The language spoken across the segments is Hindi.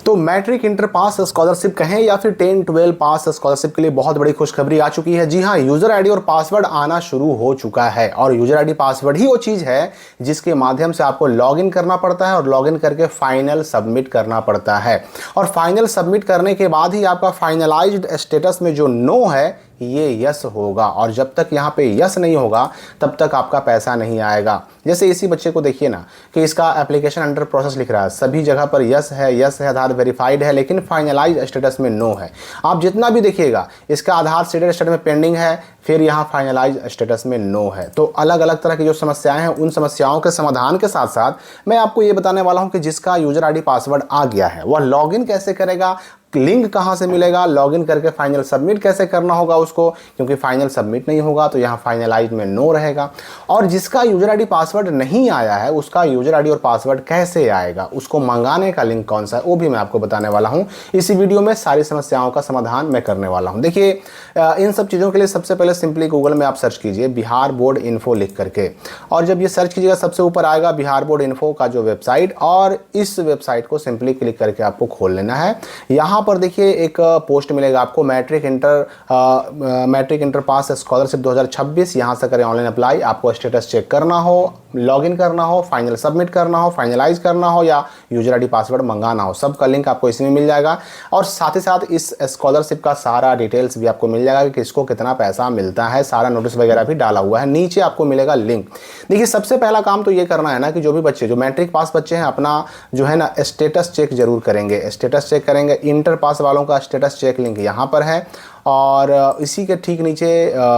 तो मैट्रिक इंटर पास स्कॉलरशिप कहें या फिर 10-12 पास स्कॉलरशिप के लिए बहुत बड़ी खुशखबरी आ चुकी है। जी हाँ, यूजर आईडी और पासवर्ड आना शुरू हो चुका है और यूजर आईडी पासवर्ड ही वो चीज है जिसके माध्यम से आपको लॉगिन करना पड़ता है और लॉगिन करके फाइनल सबमिट करना पड़ता है। और फाइनल सबमिट करने के बाद ही आपका फाइनलाइज्ड स्टेटस में जो नो है ये यस होगा और जब तक यहाँ पे यस नहीं होगा तब तक आपका पैसा नहीं आएगा। जैसे इसी बच्चे को देखिए ना कि इसका एप्लीकेशन अंडर प्रोसेस लिख रहा है, सभी जगह पर यस है, आधार वेरीफाइड है, लेकिन फाइनलाइज स्टेटस में नो है। आप जितना भी देखिएगा इसका आधार सीडेड स्टेटस में पेंडिंग है, फिर यहाँ फाइनलाइज स्टेटस में नो है। तो अलग अलग तरह की जो समस्याएं हैं उन समस्याओं के समाधान के साथ साथ मैं आपको ये बताने वाला हूँ कि जिसका यूजर आईडी पासवर्ड आ गया है वह लॉगिन कैसे करेगा, लिंक कहां से मिलेगा, लॉगिन करके फाइनल सबमिट कैसे करना होगा उसको, क्योंकि फाइनल सबमिट नहीं होगा तो यहां फाइनलाइज में नो रहेगा। और जिसका यूजर आईडी पासवर्ड नहीं आया है उसका यूजर आईडी और पासवर्ड कैसे आएगा, उसको मंगाने का लिंक कौन सा है वो भी मैं आपको बताने वाला हूं। इसी वीडियो में सारी समस्याओं का समाधान मैं करने वाला हूं। देखिए इन सब चीज़ों के लिए सबसे पहले सिंपली गूगल में आप सर्च कीजिए बिहार बोर्ड इन्फो लिख करके, और जब ये सर्च कीजिएगा सबसे ऊपर आएगा बिहार बोर्ड इन्फो का जो वेबसाइट, और इस वेबसाइट को सिंपली क्लिक करके आपको खोल लेना है। यहाँ पर देखिए एक पोस्ट मिलेगा आपको मैट्रिक इंटर पास स्कॉलरशिप 2026, यहाँ से करें ऑनलाइन अप्लाई। आपको स्टेटस चेक करना हो, लॉगिन करना हो, फाइनल सबमिट करना हो, फाइनलाइज करना हो या यूजर आईडी पासवर्ड मंगाना हो, सबका लिंक आपको इसमें मिल जाएगा। और साथ ही साथ इस स्कॉलरशिप का सारा डिटेल्स भी आपको मिल जाएगा कि किसको कितना पैसा मिलता है, सारा नोटिस वगैरह भी डाला हुआ है। नीचे आपको मिलेगा लिंक। देखिए सबसे पहला काम तो ये करना है ना कि जो भी बच्चे जो मैट्रिक पास बच्चे हैं अपना जो है ना स्टेटस चेक जरूर करेंगे, स्टेटस चेक करेंगे। इंटर पास वालों का स्टेटस चेक लिंक यहाँ पर है और इसी के ठीक नीचे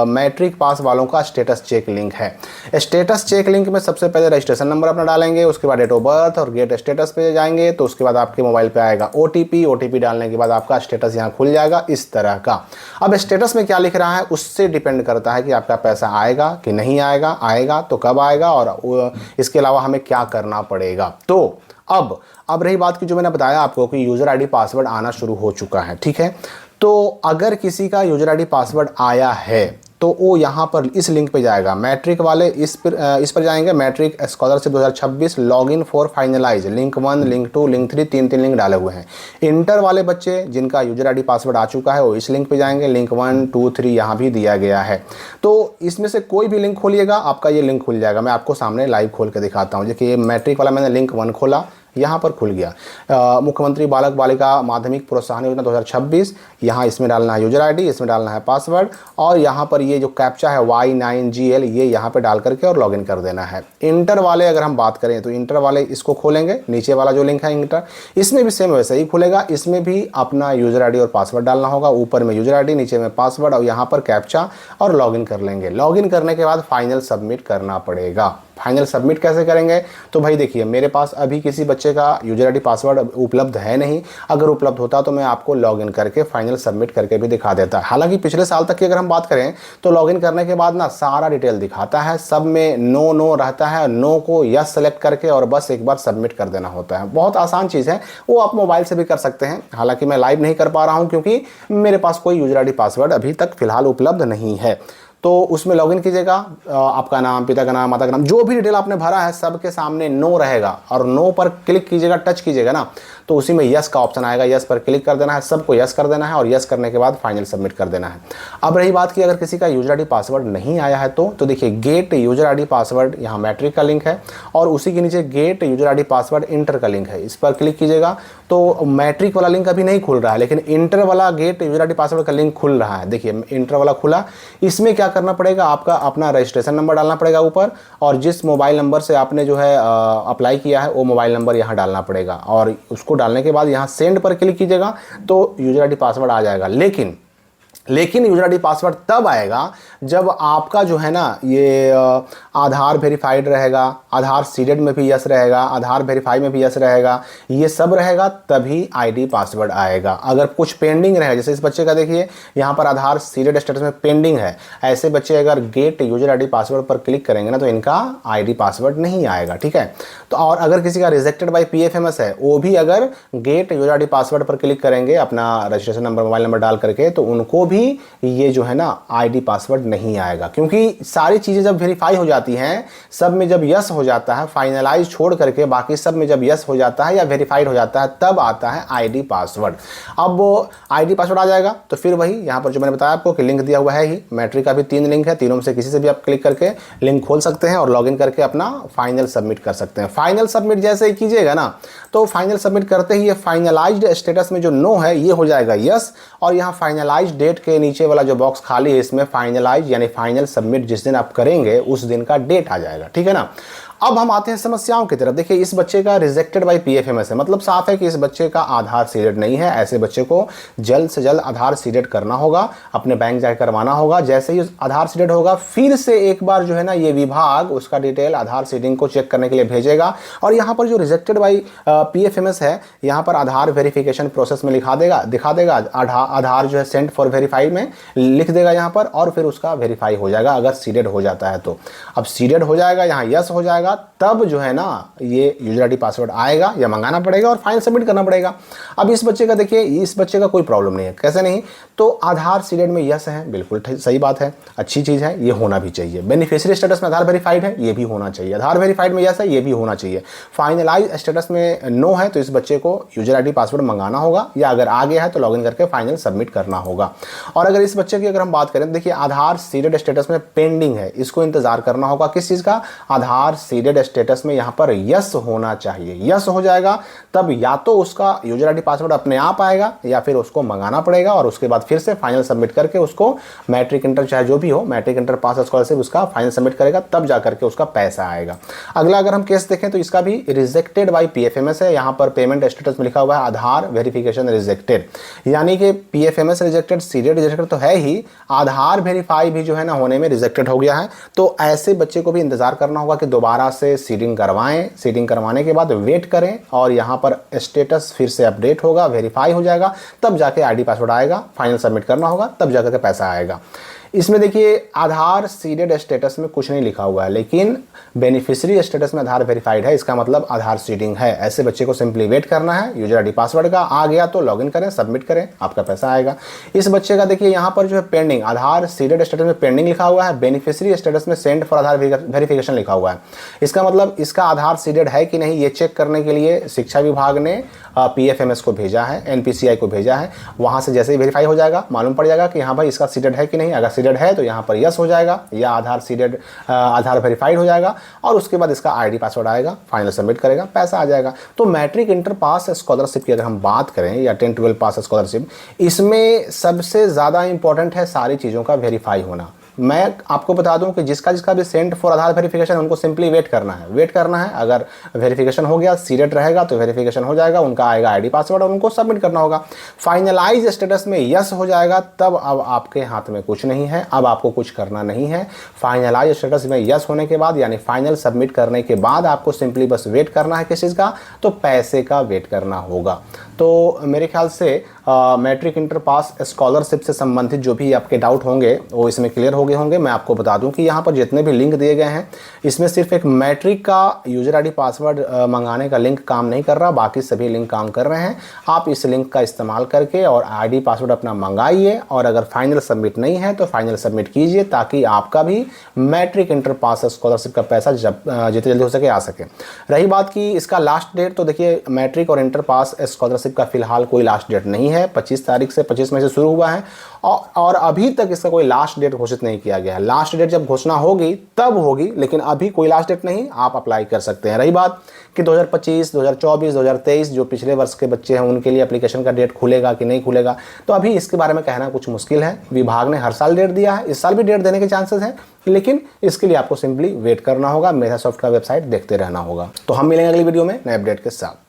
मैट्रिक पास वालों का स्टेटस चेक लिंक है। स्टेटस चेक लिंक में सबसे पहले रजिस्ट्रेशन नंबर अपना डालेंगे, उसके बाद डेट ऑफ बर्थ और गेट स्टेटस पे जाएंगे तो उसके बाद आपके मोबाइल पे आएगा ओटीपी डालने के बाद आपका स्टेटस यहाँ खुल जाएगा इस तरह का। अब स्टेटस में क्या लिख रहा है उससे डिपेंड करता है कि आपका पैसा आएगा कि नहीं आएगा, आएगा तो कब आएगा और इसके अलावा हमें क्या करना पड़ेगा। तो अब रही बात की जो मैंने बताया आपको कि यूज़र आईडी पासवर्ड आना शुरू हो चुका है, ठीक है। तो अगर किसी का यूज़र आईडी पासवर्ड आया है तो वो यहाँ पर इस लिंक पे जाएगा, मैट्रिक वाले इस पर जाएंगे, matric scholarship 2026 login for finalise, link 1 link 2 link 3 तीन लिंक डाले हुए हैं। इंटर वाले बच्चे जिनका यूजर आईडी पासवर्ड आ चुका है वो इस लिंक पे जाएंगे, लिंक 1 2 3 यहाँ भी दिया गया है। तो इसमें से कोई भी लिंक खोलिएगा आपका ये लिंक खुल जाएगा। मैं आपको सामने लाइव खोल के दिखाता हूँ। देखिए मैट्रिक वाला मैंने लिंक 1 खोला, यहाँ पर खुल गया मुख्यमंत्री बालक बालिका माध्यमिक प्रोत्साहन योजना 2026। यहाँ इसमें डालना है यूजर आईडी, इसमें डालना है पासवर्ड और यहाँ पर ये जो कैप्चा है Y9GL ये यहाँ पे डाल करके और लॉगिन कर देना है। इंटर वाले अगर हम बात करें तो इंटर वाले इसको खोलेंगे, नीचे वाला जो लिंक है इंटर, इसमें भी सेम वैसे ही खुलेगा। इसमें भी अपना यूजर आईडी और पासवर्ड डालना होगा, ऊपर में यूजर आईडी नीचे में पासवर्ड और यहाँ पर कैप्चा और लॉगिन कर लेंगे। लॉगिन करने के बाद फाइनल सबमिट करना पड़ेगा। फाइनल सबमिट कैसे करेंगे तो भाई देखिए मेरे पास अभी किसी बच्चे का यूजर आईडी पासवर्ड उपलब्ध है नहीं, अगर उपलब्ध होता तो मैं आपको लॉगिन करके फाइनल सबमिट करके भी दिखा देता। हालांकि पिछले साल तक की अगर हम बात करें तो लॉगिन करने के बाद ना सारा डिटेल दिखाता है, सब में नो रहता है, नो को यस सेलेक्ट करके और बस एक बार सबमिट कर देना होता है। बहुत आसान चीज़ है, वो आप मोबाइल से भी कर सकते हैं। हालांकि मैं लाइव नहीं कर पा रहा हूँ क्योंकि मेरे पास कोई यूजर आईडी पासवर्ड अभी तक फिलहाल उपलब्ध नहीं है। तो उसमें लॉगिन कीजिएगा, आपका नाम, पिता का नाम, माता का नाम, जो भी डिटेल आपने भरा है सबके सामने नो रहेगा और नो पर क्लिक कीजिएगा, टच कीजिएगा ना तो उसी में यस का ऑप्शन आएगा, यस पर क्लिक कर देना है, सबको यस कर देना है और यस करने के बाद फाइनल सबमिट कर देना है। अब रही बात कि अगर किसी का यूजर आईडी पासवर्ड नहीं आया है तो देखिए गेट यूजर आईडी पासवर्ड यहाँ मैट्रिक का लिंक है और उसी के नीचे gate user ID password inter का लिंक है। इस पर क्लिक कीजिएगा तो मैट्रिक वाला लिंक अभी नहीं खुल रहा है, लेकिन इंटर वाला गेट यूजर आईडी पासवर्ड का लिंक खुल रहा है। देखिए इंटर वाला खुला, इसमें क्या करना पड़ेगा, आपका अपना रजिस्ट्रेशन नंबर डालना पड़ेगा ऊपर और जिस मोबाइल नंबर से आपने जो है अप्लाई किया है वो मोबाइल नंबर यहाँ डालना पड़ेगा और उसको डालने के बाद यहाँ सेंड पर क्लिक कीजिएगा तो यूजर आईडी पासवर्ड आ जाएगा। लेकिन यूजर आईडी पासवर्ड तब आएगा जब आपका जो है ना ये आधार वेरीफाइड रहेगा, आधार सीडेड में भी यस रहेगा, आधार वेरीफाई में भी यस रहेगा, ये सब रहेगा तभी आईडी पासवर्ड आएगा। अगर कुछ पेंडिंग रहेगा, जैसे इस बच्चे का देखिए यहाँ पर आधार सीडेड स्टेटस में पेंडिंग है, ऐसे बच्चे अगर गेट यूजर आईडी पासवर्ड पर क्लिक करेंगे ना तो इनका आईडी पासवर्ड नहीं आएगा, ठीक है। तो और अगर किसी का रिजेक्टेड बाय PFMS है वो भी अगर गेट यूजर आईडी पासवर्ड पर क्लिक करेंगे अपना रजिस्ट्रेशन नंबर मोबाइल नंबर डाल करके तो उनको भी भी ये जो है ना आईडी पासवर्ड नहीं आएगा, क्योंकि सारी चीज़ें जब वेरीफाई हो जाती हैं, सब में जब यस हो जाता है, फाइनलाइज छोड़ करके बाकी सब में जब यस हो जाता है या वेरीफाइड हो जाता है, तब आता है आईडी पासवर्ड। अब वो आईडी पासवर्ड आ जाएगा तो फिर वही यहाँ पर जो मैंने बताया आपको कि लिंक दिया हुआ है ही, मैट्रिक का भी 3 लिंक है, तीनों में से किसी से भी आप क्लिक करके लिंक खोल सकते हैं और लॉगिन करके अपना फाइनल सबमिट कर सकते हैं। फाइनल सबमिट जैसे ही कीजिएगा ना, तो फाइनल सबमिट करते ही ये फाइनलाइज्ड स्टेटस में जो नो है ये हो जाएगा यस, और यहाँ फाइनलाइज्ड डेट के नीचे वाला जो बॉक्स खाली है इसमें फाइनलाइज यानी फाइनल सबमिट जिस दिन आप करेंगे उस दिन का डेट आ जाएगा। ठीक है ना। अब हम आते हैं समस्याओं की तरफ। देखिए इस बच्चे का रिजेक्टेड बाय पीएफएमएस है, मतलब साफ है कि इस बच्चे का आधार सीडेड नहीं है। ऐसे बच्चे को जल्द से जल्द आधार सीडेड करना होगा, अपने बैंक जाकर करवाना होगा। जैसे ही आधार सीडेड होगा फिर से एक बार जो है ना ये विभाग उसका डिटेल आधार सीडिंग को चेक करने के लिए भेजेगा, और यहाँ पर जो रिजेक्टेड बाय पीएफएमएस है यहाँ पर आधार वेरिफिकेशन प्रोसेस में दिखा देगा आधार जो है सेंट फॉर वेरीफाई में लिख देगा यहाँ पर, और फिर उसका वेरीफाई हो जाएगा अगर सीडेड हो जाता है तो। अब सीडेड हो जाएगा, यहाँ यस हो जाएगा, तब जो है ना ये यूजर आईडी पासवर्ड आएगा या मंगाना पड़ेगा और फाइल सबमिट करना पड़ेगा। अब इस बच्चे का देखिए, इस बच्चे का कोई प्रॉब्लम नहीं है। कैसे नहीं? तो आधार सीडेड में यस है, बिल्कुल सही बात है, अच्छी चीज़ है, ये होना भी चाहिए। बेनिफिशियरी स्टेटस में आधार वेरीफाइड है, ये भी होना चाहिए। आधार वेरीफाइड में यस है, ये भी होना चाहिए। फाइनलाइज स्टेटस में नो है तो इस बच्चे को यूजर आईडी पासवर्ड मंगाना होगा, या अगर आ गया है तो लॉगिन करके फाइनल सबमिट करना होगा। और अगर इस बच्चे की अगर हम बात करें, देखिए आधार सीडेड स्टेटस में पेंडिंग है, इसको इंतजार करना होगा। किस चीज़ का? आधार सीडेड स्टेटस में यहाँ पर यस होना चाहिए। यस हो जाएगा तब या तो उसका यूजर आईडी पासवर्ड अपने आप आएगा या फिर उसको मंगाना पड़ेगा, और उसके बाद फिर से फाइनल सबमिट करके उसको मैट्रिक इंटर चाहे जो भी हो, मैट्रिक इंटर पास स्कॉलरशिप उसका फाइनल सबमिट करेगा, तब जा करके उसका पैसा आएगा। अगला अगर हम केस देखें तो इसका भी रिजेक्टेड बाय पीएफएमएस है। यहाँ पर पेमेंट स्टेटस में लिखा हुआ है आधार वेरिफिकेशन रिजेक्टेड, यानी कि पीएफएमएस रिजेक्टेड, सीडेड रिजेक्टेड तो है ही, आधार वेरीफाई भी जो है ना होने में रिजेक्टेड हो गया है। तो ऐसे बच्चे को भी इंतजार करना होगा कि दोबारा से सीडिंग करवाएं। सीडिंग करवाने के बाद वेट करें और यहाँ पर स्टेटस फिर से अपडेट होगा, वेरीफाई हो जाएगा, तब जाके आईडी पासवर्ड आएगा, फाइनल सबमिट करना होगा, तब जाकर के पैसा आएगा। इसमें देखिए आधार सीडेड स्टेटस में कुछ नहीं लिखा हुआ है, लेकिन बेनिफिशियरी स्टेटस में आधार वेरीफाइड है, इसका मतलब आधार सीडिंग है। ऐसे बच्चे को सिंपली वेट करना है, यूजर आईडी पासवर्ड का आ गया तो लॉगिन करें, सबमिट करें, आपका पैसा आएगा। इस बच्चे का देखिए यहाँ पर जो है पेंडिंग, आधार सीडेड स्टेटस में पेंडिंग लिखा हुआ है, बेनिफिशियरी स्टेटस में सेंड फॉर आधार वेरिफिकेशन लिखा हुआ है। इसका मतलब इसका आधार सीडेड है कि नहीं ये चेक करने के लिए शिक्षा विभाग ने पीएफएमएस को भेजा है, एनपीसीआई को भेजा है। वहाँ से जैसे ही वेरीफाई हो जाएगा मालूम पड़ जाएगा कि हाँ भाई इसका सीडेड है कि नहीं। अगर सीडेड है तो यहाँ पर यस हो जाएगा या आधार सीडेड आधार वेरीफाइड हो जाएगा, और उसके बाद इसका आईडी पासवर्ड आएगा, फाइनल सबमिट करेगा, पैसा आ जाएगा। तो मैट्रिक इंटर पास स्कॉलरशिप की अगर हम बात करें या 10-12 पास स्कॉलरशिप, इसमें सबसे ज़्यादा इंपॉर्टेंट है सारी चीज़ों का वेरीफाई होना। मैं आपको बता दूं कि जिसका भी सेंड फॉर आधार वेरिफिकेशन उनको सिंपली वेट करना है। अगर वेरिफिकेशन हो गया, सीडेड रहेगा तो वेरिफिकेशन हो जाएगा, उनका आएगा आईडी पासवर्ड और उनको सबमिट करना होगा। फाइनलाइज स्टेटस में यस हो जाएगा तब अब आपके हाथ में कुछ नहीं है, अब आपको कुछ करना नहीं है। फाइनलाइज स्टेटस में यस होने के बाद यानी फाइनल सबमिट करने के बाद आपको सिंपली बस वेट करना है। किस चीज़ का? तो पैसे का वेट करना होगा। तो मेरे ख्याल से मैट्रिक इंटर पास स्कॉलरशिप से संबंधित जो भी आपके डाउट होंगे वो इसमें क्लियर हो गए होंगे। मैं आपको बता दूं कि यहाँ पर जितने भी लिंक दिए गए हैं इसमें सिर्फ एक मैट्रिक का यूजर आईडी पासवर्ड मंगाने का लिंक काम नहीं कर रहा, बाकी सभी लिंक काम कर रहे हैं। आप इस लिंक का इस्तेमाल करके और आईडी पासवर्ड अपना मंगाइए, और अगर फाइनल सबमिट नहीं है तो फाइनल सबमिट कीजिए, ताकि आपका भी मैट्रिक इंटर पास स्कॉलरशिप का पैसा जितनी जल्दी हो सके आ सके। रही बात की इसका लास्ट डेट, तो देखिए मैट्रिक और इंटर पास स्कॉलरशिप का फिलहाल कोई लास्ट डेट नहीं है। 25 तारीख से 25 मई से शुरू हुआ है और अभी तक इसका कोई लास्ट डेट घोषित नहीं किया गया है। लास्ट डेट जब घोषणा होगी तब होगी, लेकिन अभी कोई लास्ट डेट नहीं, आप अप्लाई कर सकते हैं। रही बात कि 2025, 2024, 2023 जो पिछले वर्ष के बच्चे हैं उनके लिए एप्लीकेशन का डेट खुलेगा कि नहीं खुलेगा, तो अभी इसके बारे में कहना कुछ मुश्किल है। विभाग ने हर साल डेट दिया है, इस साल भी डेट देने के चांसेस हैं, लेकिन इसके लिए आपको सिंपली वेट करना होगा, मेधासॉफ्ट का वेबसाइट देखते रहना होगा। तो हम मिलेंगे अगली वीडियो में नए अपडेट के साथ।